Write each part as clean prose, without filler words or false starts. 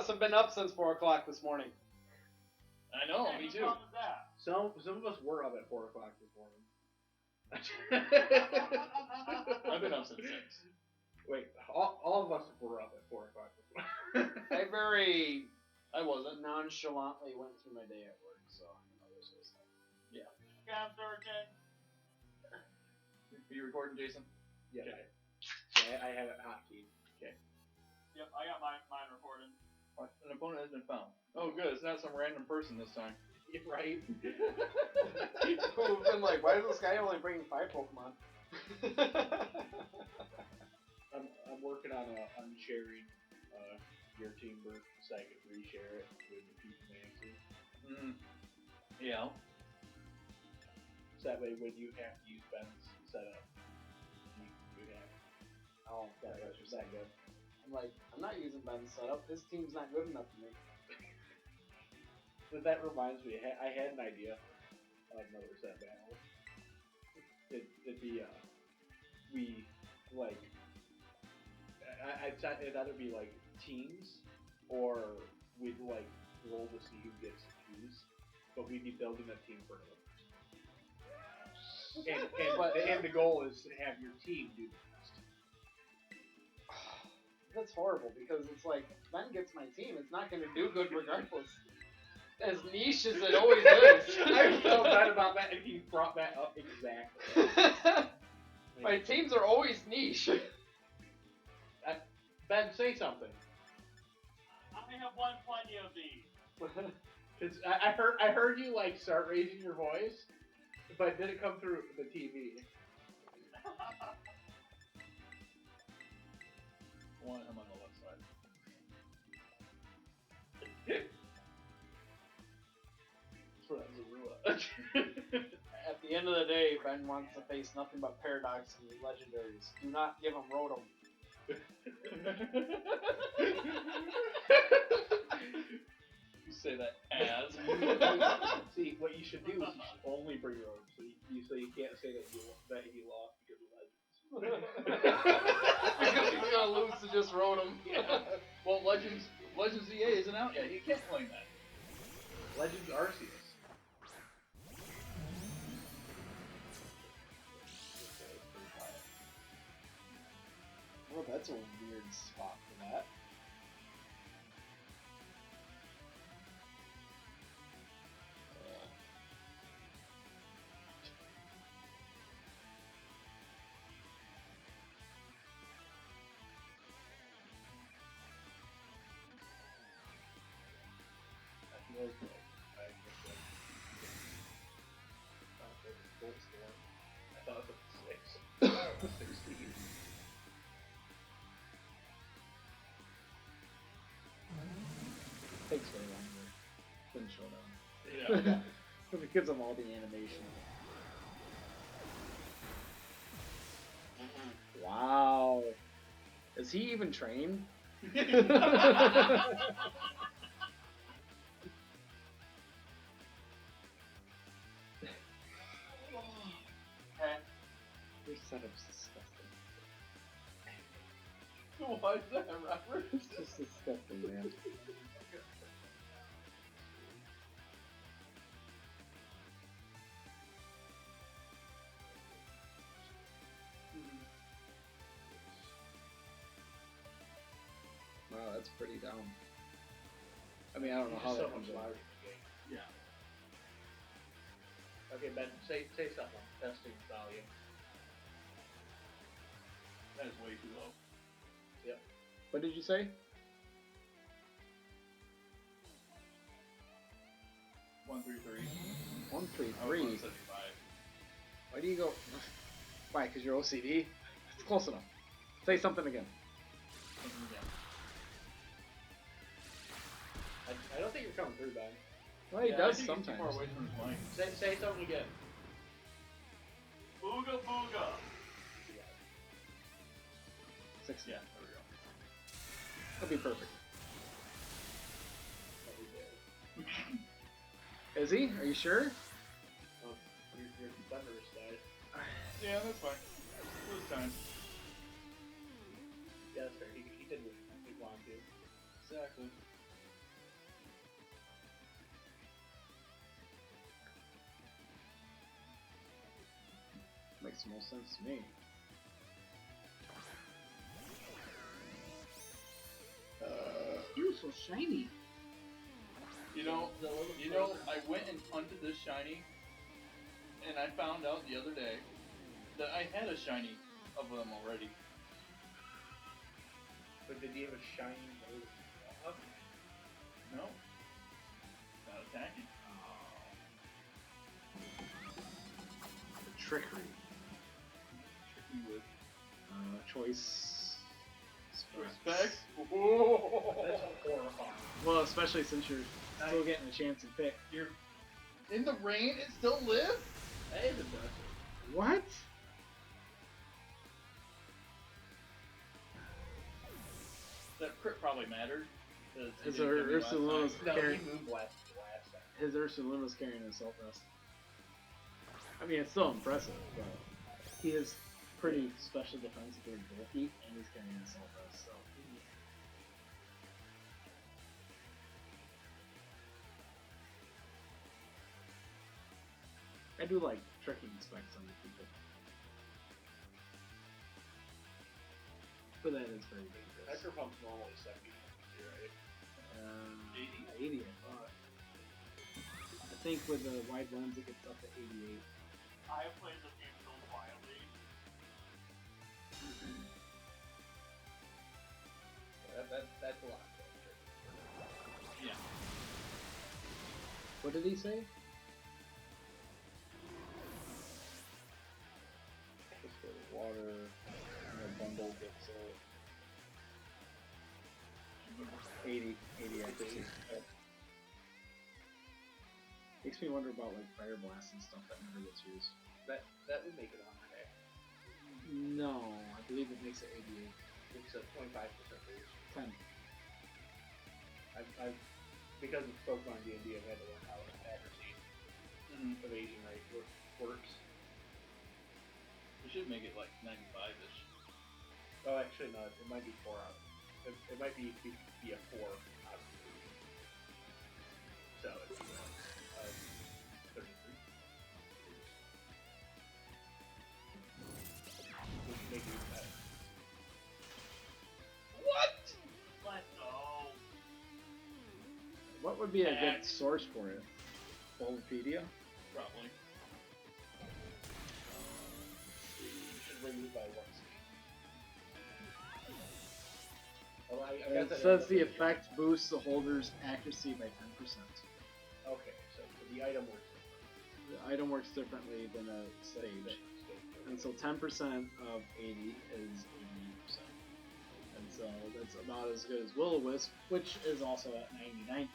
us have been up since 4 o'clock this morning. I know, me too. Some of us were up at 4 o'clock this morning. I've been up since 6. Wait, all of us were up at 4 o'clock this morning. I wasn't nonchalantly went through my day at work, so you know this was stuff. Yeah. Scam Thornton. Are you recording, Jason? Yeah, Okay. I have it hotkeyed. Yep, I got mine recorded. An opponent has been found. Oh, good. It's not some random person this time. Right? People have been like, why is this guy only bringing 5 Pokemon? I'm working on unsharing your team burst so I can reshare it with the people Nancy. Yeah. So that way when you have to use Ben's setup, you have. Oh, That's that good. I'm like, I'm not using Ben's setup. This team's not good enough for me. But that reminds me, I had an idea of another set battle. It'd be, we, like, it'd either be, like, teams, or we'd, like, roll to see who gets to choose, but we'd be building a team for another person. And the goal is to have your team do the best. That's horrible, because it's like, Ben gets my team. It's not going to do good regardless. As niche as it always is. I felt bad about that, and he brought that up exactly. My teams are always niche. Ben, say something. I have won plenty of these. Cause I heard you like start raising your voice, but it didn't come through the TV. One, I'm on the left side. At the end of the day, Ben wants to face nothing but Paradox and Legendaries. Do not give him Rotom. You say that as. See, what you should do is you should only bring your own. So you can't say that he lost because of Legends. Because he's gonna lose to just Rotom. Yeah. Well, Legends EA isn't out yet. You can't claim that. Legends Arceus. Well, that's a weird spot for that. I feel like I thought it was 6. 16. Takes way longer than Showdown. Yeah. Because of all the animation. Wow. Is he even trained? Your setup's disgusting. Why is that, Robert? It's just disgusting, man. Wow, that's pretty dumb. I mean, I don't know how that comes out. Yeah. Okay, Ben, say something. Testing volume. That is way too low. Yep. What did you say? 133. 133. 175. Why do you go? Why? Because you're OCD? It's close enough. Say something again. I don't think you're coming through, Ben. Well, he Yeah, does I think he's too sometimes. far away from his mic. Say something again. Booga booga. 60. Yeah, there we go. That'll be perfect. Is he? Are you sure? Oh, your thunderous died. Yeah, that's fine. It was time. Yeah, that's fair. He did what he wanted to. Exactly. makes the most sense to me. He was so shiny. You know, I went and hunted this shiny, and I found out the other day that I had a shiny of them already. But did he have a shiny nose? No. Not attacking. The trickery. Tricky with Choice. respect. That's horrifying. Well, especially since you're still getting a chance to pick. You're in the rain and still live? That is impressive. What? That crit probably mattered. 'Cause he His didn't give me last Ursaluma's time. No, carrying. he moved last time. His Ursaluma's carrying an assault vest. I mean, it's still impressive, but he is pretty special defensive, very bulky, and he's carrying an assault vest. So. I do like tricking specs on the people. But that is very dangerous. Hyper Pump's normally 70, right? 80, I thought. I think with the wide lens it gets up to 88. I have played this game so wildly. That's a lot. Yeah. What did he say? Just for the water, and the bundle gets 80 accuracy. Makes me wonder about like fire blast and stuff that never gets used. That would make it on today. No, I believe it makes it 88. It's a 25% boost. 10. I've because of Pokemon D&D, I've had to learn how accuracy evasion rate works. We should make it like 95-ish. Oh, actually, no. It might be 4 out. It might be a 4 out of 3. So it's 33. We should make it even better. Let's go. What would be a good X. source for it? Bulbapedia? Probably. You should remove by 1 speed. Oh, I got It that says in the effect boosts the holder's accuracy by 10%. Okay, so the item works. The item works differently than a stage. And so 10% of 80 is 80%. And so that's about as good as Will-O-Wisp, which is also at 99%.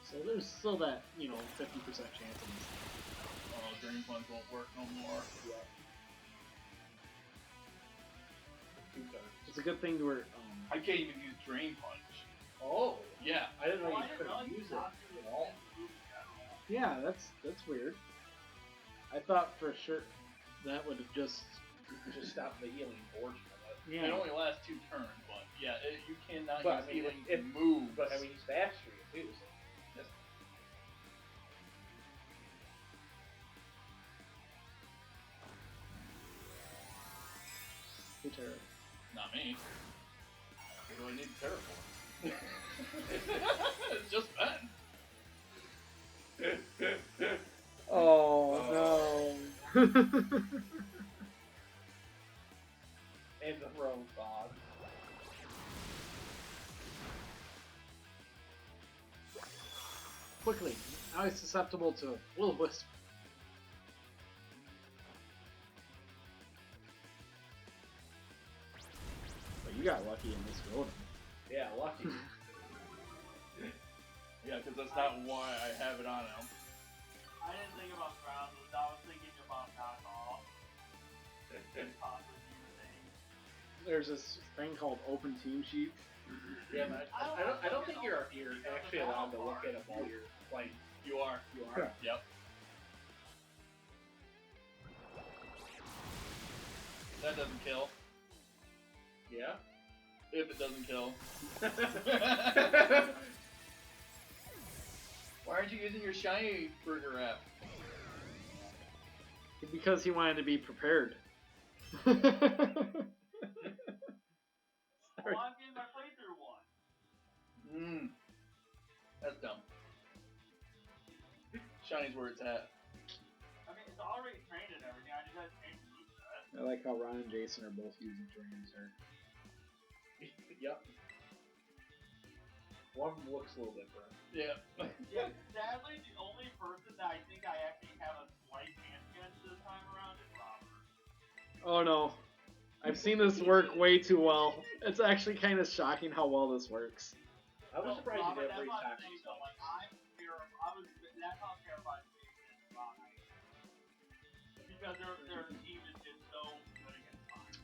So there's still that, 50% chance of this. Oh, Drain Punch won't work no more. Yeah. 2 turns. It's a good thing to where, I can't even use Drain Punch. Oh, Yeah. I didn't know Well, I you didn't couldn't realize use you it not to at all. yeah, that's weird. I thought for sure that would have just, Just stop the healing portion of it. It only lasts 2 turns, but yeah, you cannot But, use I mean, healing it- to move. But I mean, he's fast for you too. So. Who terror. Not me. What do I need Terra for? It's just Ben. Oh no. And the throne fog. Quickly, now he's susceptible to Will-O-Wisp. But you got lucky in this Rotom. Yeah, lucky. Yeah, because that's not why I have it on him. I didn't think about ground moves. I was thinking about knockoff. Possibly the thing. There's this thing called Open Team Sheet. Yeah, but I don't think you're actually allowed to look at them while you're playing. You are. You are. Yep. That doesn't kill. Yeah. If it doesn't kill. Why aren't you using your shiny burger app? Because he wanted to be prepared. A lot of games I played through one. That's dumb. Shiny's where it's at. I mean, it's already trained and everything. I just had to change the moveset. I like how Ron and Jason are both using Dragonzord. Yep. One of them looks a little different. Yeah. Yeah, sadly, the only person that I think I actually have a slight chance against this time around is Robert. Oh no. I've seen this work way too well. It's actually kind of shocking how well this works. I was surprised you Robert, didn't that's reach what I'm taxi saying, though. stuff. Like, that's how terrified of Jason is Ron. Because their team is just so good against mine.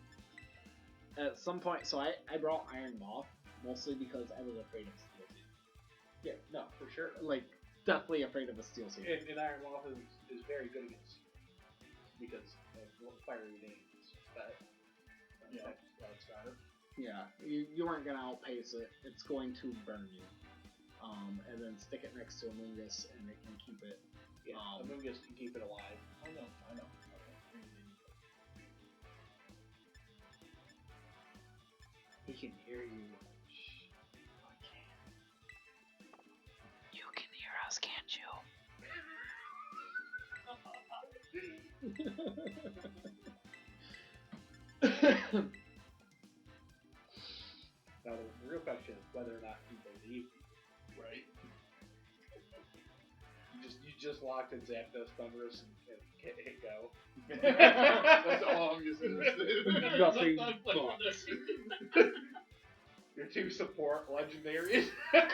At some point, so I brought Iron Moth mostly because I was afraid of Steel Saber. Yeah, no, for sure. Like, deathly afraid of a Steel Saber. And Iron Moth is very good against because of fiery names. But that's better. Yeah, you weren't gonna outpace it. It's going to burn you. And then stick it next to Amoonguss, and it can keep it. Yeah, Amoonguss can keep it alive. I know. He can hear you. Shh. I can. You can hear us, can't you? Now the real question is whether or not you believe you. Right. You just locked in Zapdos, Thunderous, and hit go. That's all I'm just saying. Nothing That's but. Your two support legendaries. That's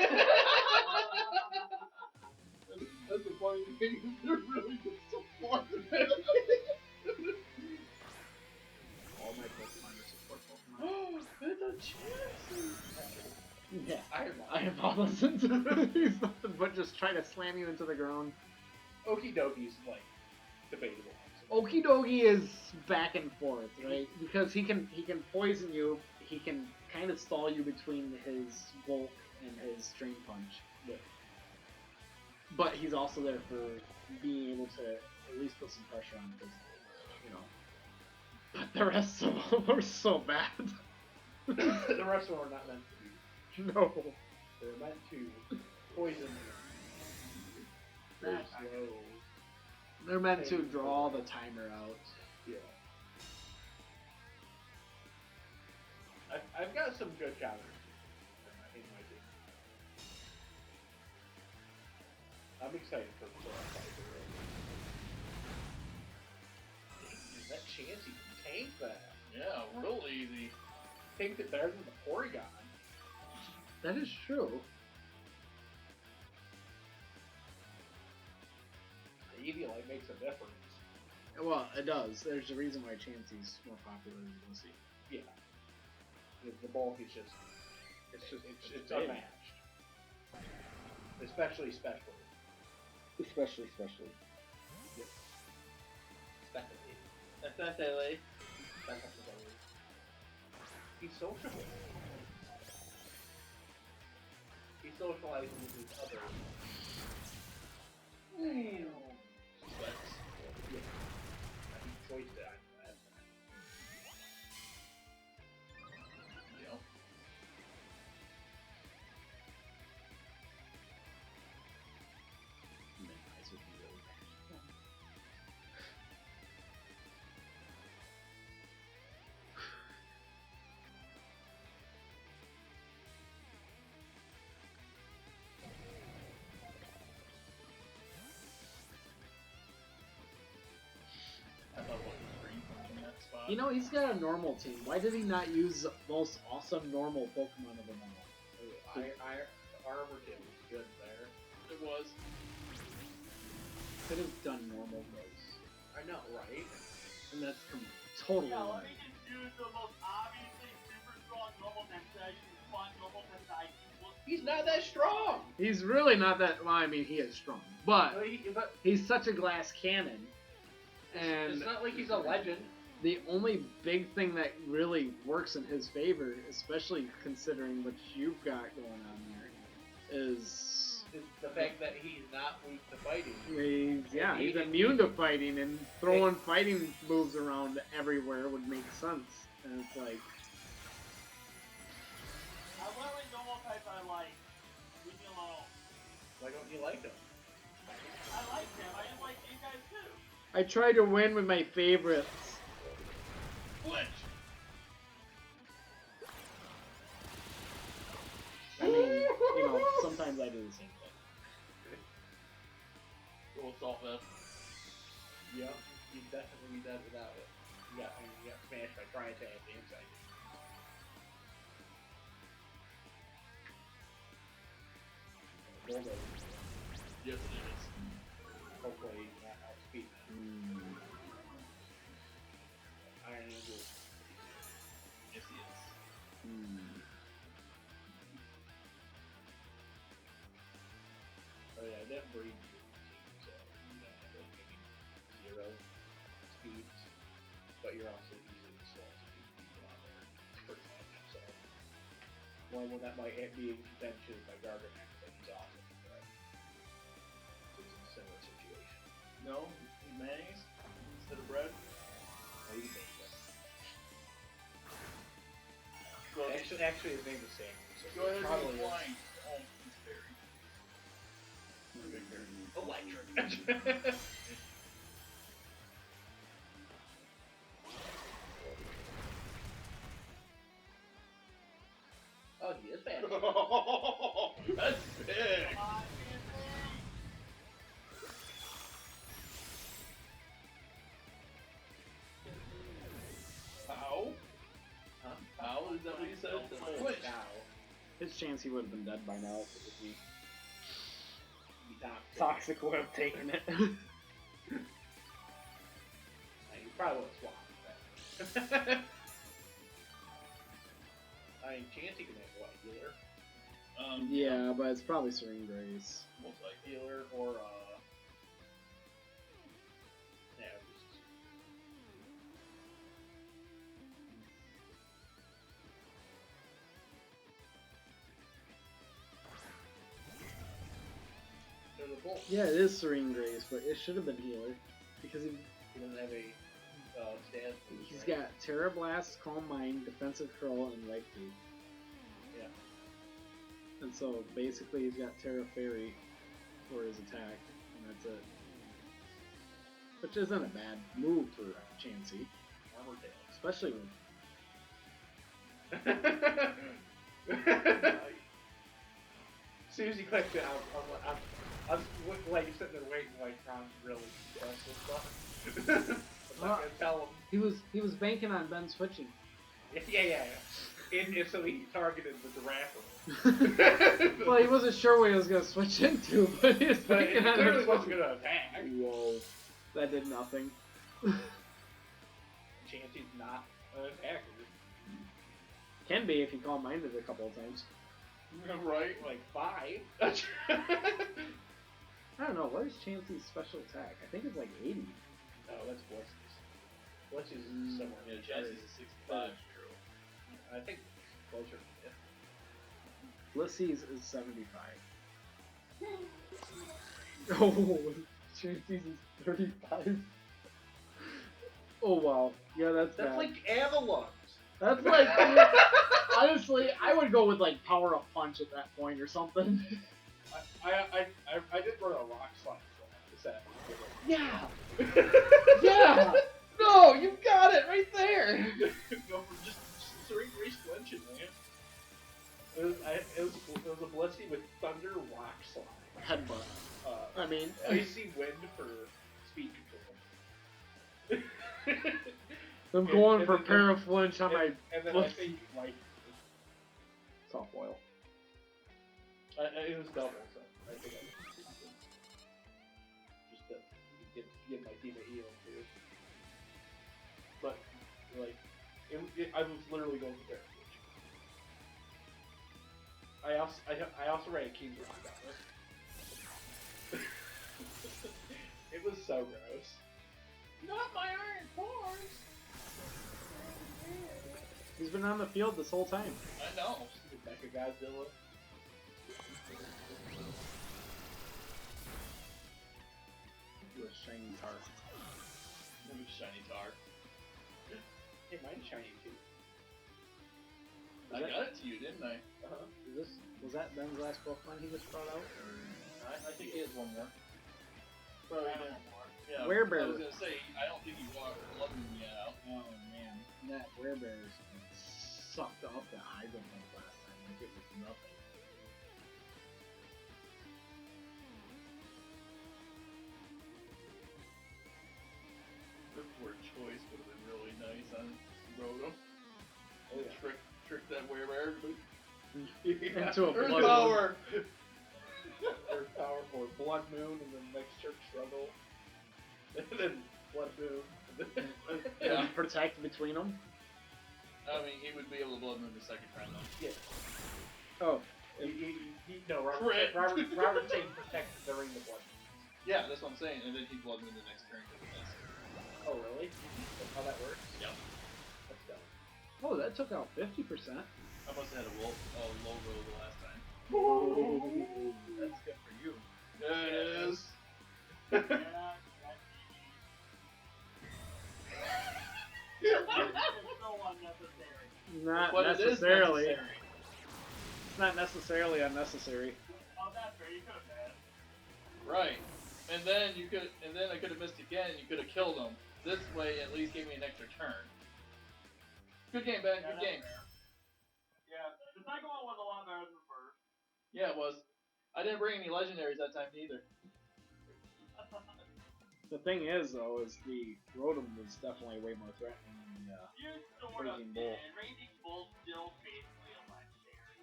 the funny thing. They're really good support. All my Pokemon are support Pokemon. Oh, it's a chance. Yeah. Iron Moth. Iron Ball doesn't. He's nothing but just trying to slam you into the ground. Okidogi's like debatable. Okie dokie is back and forth, right? Because he can poison you. He can kind of stall you between his Volt and his Drain Punch. Yeah. But he's also there for being able to at least put some pressure on, because, you know. But the rest of them are so bad. The rest of them are not meant to be. No. They're meant to poison you. Very slow. They're meant to draw the timer out. Yeah. I've got some good counters in my team. I'm excited for the fight. That chance you can tank that. Yeah, real easy. Tanked it better than the Porygon. That is true. The Eviolite makes a difference. Well, it does. There's a reason why Chansey's more popular than Lucy. Yeah. The bulk is just it's unmatched. Especially special. Especially. Yep. Especially. He's sociable. He's socializing with his other. Specs. Yeah. He choiced it. Yeah. Midnights would be really bad. I thought about the green punch in that spot. You know, he's got a normal team. Why did he not use the most awesome normal Pokemon of them all? Armor Kid was good there. It was. Could have done normal moves. I know, right? And that's totally Yeah, wrong. let me just use the most obviously super strong normal sensation, fun normal sensation. He's not that strong. He's really not that. Well, I mean, he is strong, but But he's such a glass cannon. And it's not like he's a legend. the only big thing that really works in his favor, especially considering what you've got going on there, is is the fact that he's not weak to fighting. He's immune to fighting, and throwing fighting moves around everywhere would make sense. And it's like, I'm literally normal type I like. Leave me alone. Why don't you like him? I like him. I didn't like you guys too. I try to win with my favorites. Flinch. I mean, sometimes I do the same thing. Roll salt vest. Yep, you definitely be dead without it. You got smashed by Triton at the inside. Bulldozer. Yes, it is. Hopefully not outspeed them. Iron Angel. Yes, he is. Oh yeah, that breeds you. So you don't have like maybe 0 speed, but you're also using the slow speed people out there. It's pretty much so. Well, that might be contention by Garganax, but he's awesome. Right? So it's a similar situation. No, mayonnaise instead of bread. Well, you can make that. Go, Actually, his name is Sam. So go ahead and probably go flying. Oh, he's very. electric. Oh, he is bad. That's big. Come on, Anthony. How? Huh? How? Is that what you said? Holy cow. His chance he would have been dead by now if he He toxic. Toxic would have taken it. Like, you probably would have swapped that. I mean, Chansey can make what? Healer? Yeah, but it's probably Serene Grace. Most likely. Healer or, yeah, just... There's a bolt. Yeah, it is Serene Grace, but it should have been Healer. Because He doesn't have a stand. he's got Terra Blast, Calm Mind, Defensive Curl, and Right Boot. Yeah. And so basically he's got Terra Fairy for his attack, and that's it. Which isn't a bad move for Chansey, Armor tail. especially when As soon as he clicked it, I was like sitting there waiting, like Ron really does this stuff. I'm not gonna tell him. he was banking on Ben switching. Yeah. And so he targeted the Rapper. Well, he wasn't sure what he was gonna switch into, but he was But he banking on clearly it. wasn't gonna attack. Whoa, that did nothing. Chansey's not an attacker. Can be if you Calm Minded a couple of times. Right? Like 5. I don't know, what is Chansey's special attack? I think it's like 80. Oh, that's Bless's. Bless is somewhere. Yeah, Chansey's a 65 year old. I think closer. Yeah. Blissey's is 75. Oh, Chansey's is 35. Oh wow, yeah, that's That's bad. like Avalon's. That's like, honestly, I would go with like Power Up Punch at that point or something. I did run a rock slide for that. Yeah, yeah. No, you got it right there. Go for just Serene Grace flinching, man. It was a blessing with Thunder Rock Slide. Headbutt. I mean, Icy Wind for speed control. I'm going and for then- Paraflinch on my And then I think like soft boil. it was double, so I think I just to give my team a heal too. But like I was literally going for Paraflinch. I also ran a King's Rock on it. It was so gross. Not my Iron Force! He's been on the field this whole time. I know. Mecha Godzilla. to a shiny tar. Ooh, shiny tar. Hey, mine's shiny too. I got it to you, didn't I? Was that Ben's last Pokemon he just brought out? I think he has one more. Probably Probably no did. more. Yeah. Werebear. I was gonna say, I don't think he walked Blood Moon yet out. Oh man, that Werebear sucked up that Hydro Pump last time. Like it was nothing. The word choice would have been really nice on Rotom. Oh yeah. Trick that Werebear. Into a Earth Blood Power! Earth Power for Blood Moon, and then next turn Struggle, and then Blood Moon. And then Yeah. And protect between them. I mean, he would be able to Blood Moon the second time though. yeah. Oh, No, Correct. Robert saying protect during the Blood Moon. Yeah, that's what I'm saying. And then he'd Blood Moon the next turn. 'cause he missed. Oh really? That's how that works? Yep. That's dumb. oh, that took out 50%. I must have had a logo the last time. That's good for you. Yeah, it is. Yeah, that's it's so unnecessary. Not But it is necessarily. necessary. It's not necessarily unnecessary. Oh, that's fair. You could have had. Right. And then I could have missed again. You could have killed him. This way, at least gave me an extra turn. Good game, Ben. Yeah, Good that's game. fair. Yeah, the second one was a lot better than the first. Yeah, it was. I didn't bring any legendaries that time either. The thing is, though, is the Rotom was definitely way more threatening than the You sort of Raging did. Bull. Raging Bull's still basically a legendary.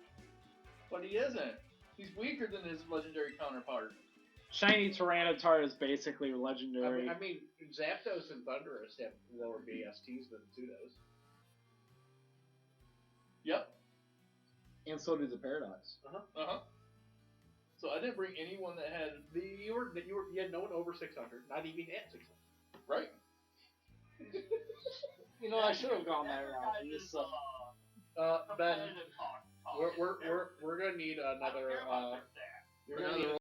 But he isn't. He's weaker than his legendary counterpart. Shiny Tyranitar is basically legendary. I mean, Zapdos and Thundurus have lower BSTs than Pseudos. Yep. And so did the Paradox. Uh-huh. So I didn't bring anyone that had... You had no one over 600, not even at 600. Right. You know, I should have gone that That route. guy and is, just, Ben, competitive talk. we're gonna need I don't another care about their stats. we're gonna need